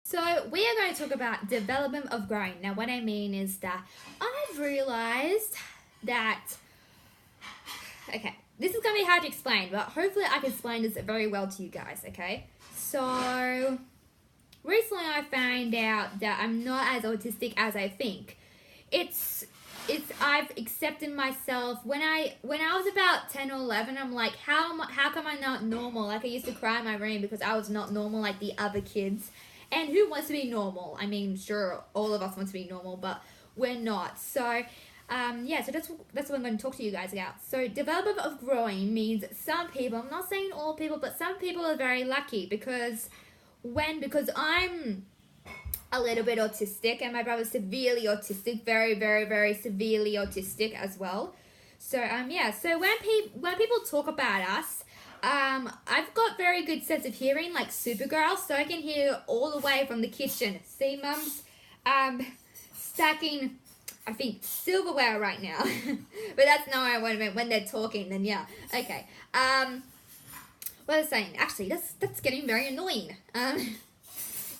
So we are going to talk about development of growing. Now, what I mean is that I've realized that, okay, this is going to be hard to explain, but hopefully I can explain this very well to you guys, okay? So, recently I found out that I'm not as autistic as I think. I've accepted myself. When I was about 10 or 11, I'm like, how come I'm not normal? Like, I used to cry in my room because I was not normal like the other kids. And who wants to be normal? I mean, sure, all of us want to be normal, but we're not. So, so that's what I'm going to talk to you guys about. So, development of growing means some people, I'm not saying all people, but some people are very lucky because I'm a little bit autistic and my brother's severely autistic, very, very, very severely autistic as well. So, so when people talk about us, I've got very good sense of hearing, like Supergirl, so I can hear all the way from the kitchen. See, Mum's stacking, I think, silverware right now. But that's not what I meant. When they're talking, then yeah. Okay. What I was saying, actually, that's getting very annoying.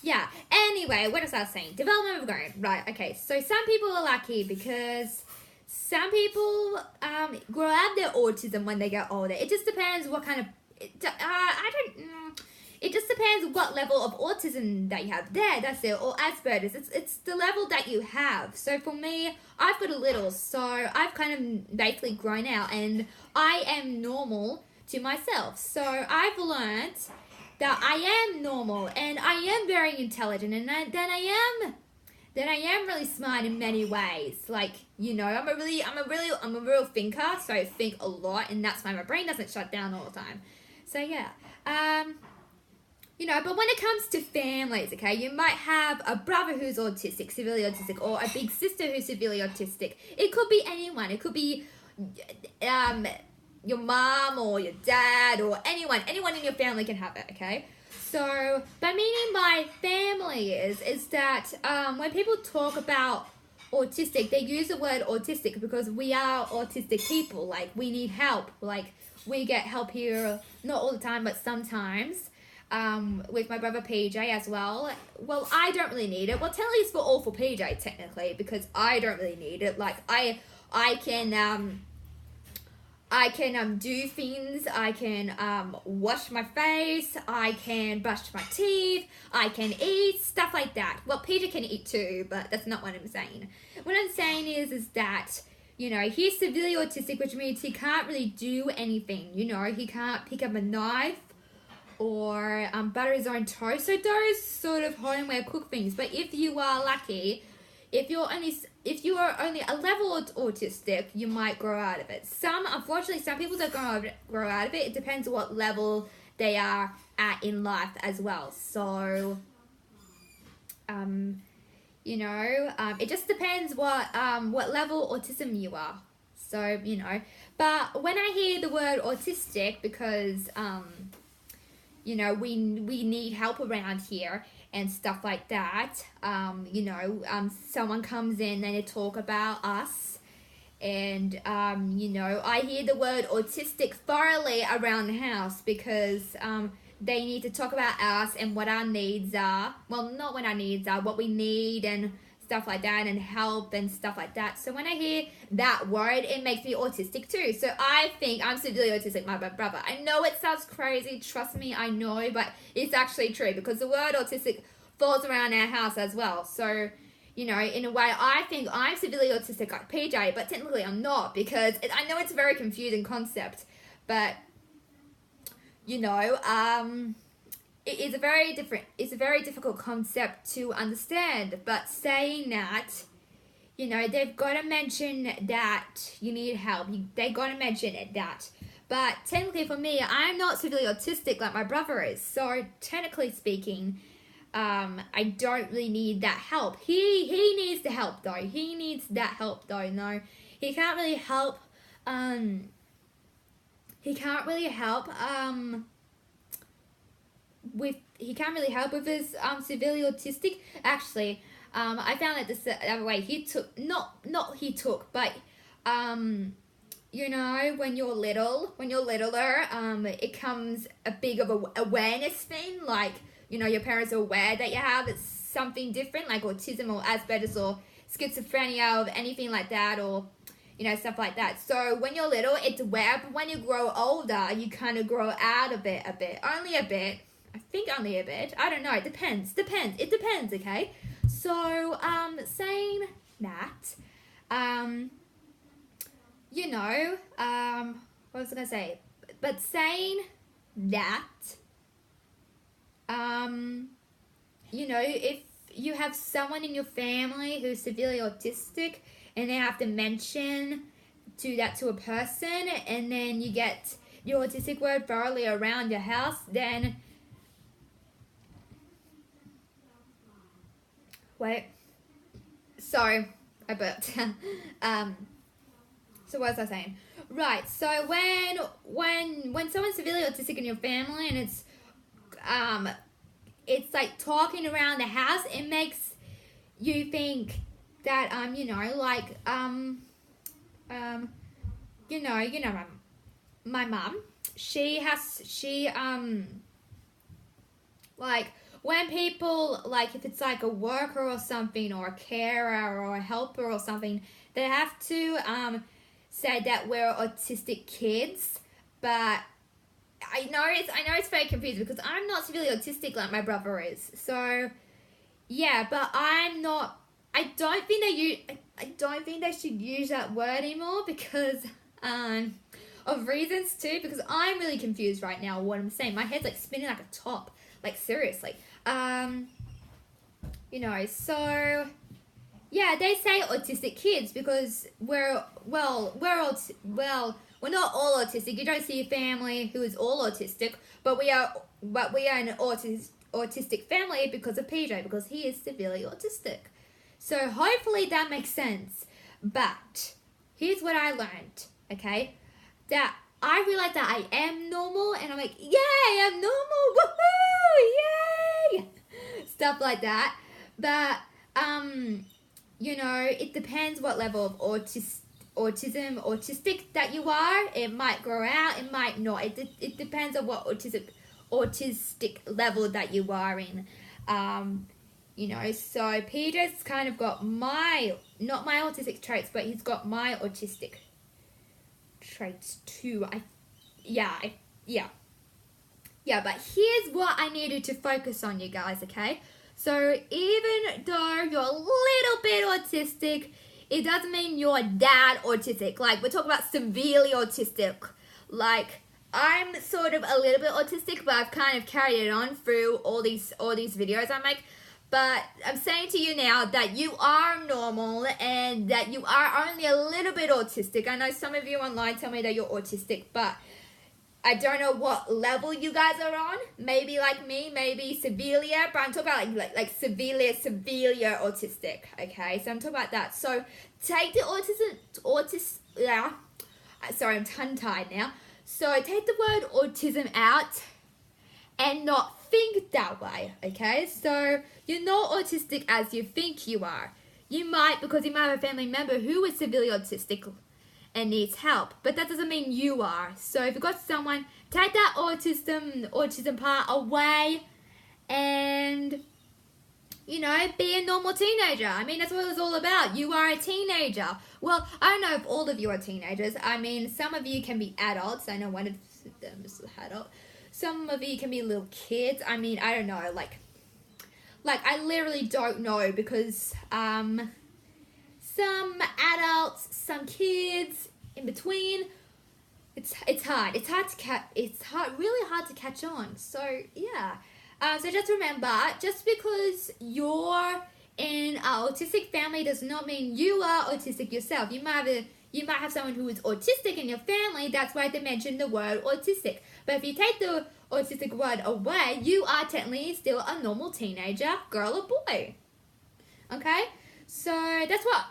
Yeah. Anyway, what was I saying? Development of growing. Right, okay. So some people are lucky because some people grow out their autism when they get older. It just depends what kind of... It just depends what level of autism that you have. That's it. Or Asperger's. It's the level that you have. So for me, I've got a little. So I've kind of basically grown out. And I am normal to myself. So I've learned that I am normal. And I am very intelligent. And then I am really smart in many ways. Like, you know, I'm a real thinker, so I think a lot, and that's why my brain doesn't shut down all the time. So yeah, you know, but when it comes to families, okay, you might have a brother who's autistic, severely autistic, or a big sister who's severely autistic. It could be anyone. It could be your mom or your dad or anyone in your family can have it, okay? So, but meaning by family is that when people talk about autistic, they use the word autistic because we are autistic people. Like, we need help. Like, we get help here, not all the time, but sometimes, with my brother PJ as well. Well, I don't really need it. Well, technically it's all for PJ, technically, because I don't really need it. Like, I can do things. I can wash my face. I can brush my teeth. I can eat, stuff like that. Well, Peter can eat too, but that's not what I'm saying. What I'm saying is that, you know, he's severely autistic, which means he can't really do anything. You know, he can't pick up a knife or butter his own toast. So those sort of homeware cook things. But if you are lucky, if you are only a level autistic, you might grow out of it. Unfortunately, some people don't grow out of it. It depends on what level they are at in life as well. So, you know, it just depends what level autism you are. So, you know, but when I hear the word autistic, because, you know, we need help around here, and stuff like that, you know, someone comes in and they talk about us, and, you know, I hear the word autistic thoroughly around the house because they need to talk about us and what our needs are. Well, not what our needs are, what we need and stuff like that, and help and stuff like that. So when I hear that word, it makes me autistic too. So I think I'm severely autistic, my brother. I know it sounds crazy, trust me, I know, but it's actually true because the word autistic falls around our house as well. So, you know, in a way, I think I'm severely autistic like PJ, but technically I'm not because I know it's a very confusing concept, but, you know, it's a very difficult concept to understand. But saying that, you know, they've got to mention that you need help. They got to mention that. But technically for me, I'm not severely autistic like my brother is. So technically speaking, I don't really need that help. He needs the help though. He needs that help though. No, he can't really help. He can't really help. He can't really help with his severely autistic. Actually, I found that the other way. But you know, when you're littler, it comes a big of a awareness thing. Like, you know, your parents are aware that you have something different, like autism or Asperger's or schizophrenia or anything like that, or stuff like that. So when you're little, it's weird, but when you grow older, you kind of grow out of it a bit, only a bit. I think only a bit. I don't know. It depends. It depends. Okay. So saying that, what was I gonna say? But saying that, if you have someone in your family who's severely autistic and they have to mention to a person, and then you get your autistic word thoroughly around your house, then sorry, I burped. So what was I saying? Right, so when someone's severely autistic in your family and it's like talking around the house, it makes you think that my mum, when people, like, if it's like a worker or something, or a carer or a helper or something, they have to say that we're autistic kids. But I know it's very confusing because I'm not severely autistic like my brother is. So yeah, but I don't think they should use that word anymore because of reasons too, because I'm really confused right now what I'm saying. My head's like spinning like a top. Like, seriously. So yeah, they say autistic kids because we're not all autistic. You don't see a family who is all autistic, but we are an autistic family because of PJ, because he is severely autistic. So hopefully that makes sense. But here's what I learned, okay? That I realized that I am normal, and I'm like, yay, I'm normal, woohoo, yay! Stuff like that. But, it depends what level of autistic that you are. It might grow out, it might not. It depends on what autistic level that you are in. So Peter's kind of got not my autistic traits, but he's got my autistic traits too. But here's what I needed to focus on, you guys, okay? So even though you're a little bit autistic, it doesn't mean you're that autistic. Like, we're talking about severely autistic. Like, I'm sort of a little bit autistic, but I've kind of carried it on through all these videos I make. But I'm saying to you now that you are normal and that you are only a little bit autistic. I know some of you online tell me that you're autistic, but I don't know what level you guys are on. Maybe like me, maybe severely, but I'm talking about like severely autistic, okay? So I'm talking about that. So take the sorry, I'm tongue-tied now. So take the word autism out and not think that way, okay? So you're not autistic as you think you are. Because you might have a family member who is severely autistic and needs help, but that doesn't mean you are. So if you've got someone, take that autism part away and, be a normal teenager. I mean, that's what it's all about. You are a teenager. Well, I don't know if all of you are teenagers. I mean, some of you can be adults. I know one of them is an adult. Some of you can be little kids. I mean, I don't know. Like I literally don't know because some adults, some kids, in between. It's hard. It's really hard to catch on. So yeah. So just remember, just because you're in an autistic family does not mean you are autistic yourself. You might have someone who is autistic in your family. That's why they mentioned the word autistic. But if you take the autistic word away, you are technically still a normal teenager, girl or boy. Okay? So that's what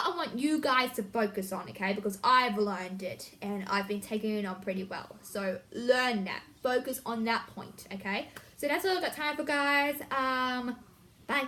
I want you guys to focus on, okay? Because I've learned it and I've been taking it on pretty well. So learn that. Focus on that point, okay? So that's all I've got time for, guys. Bye.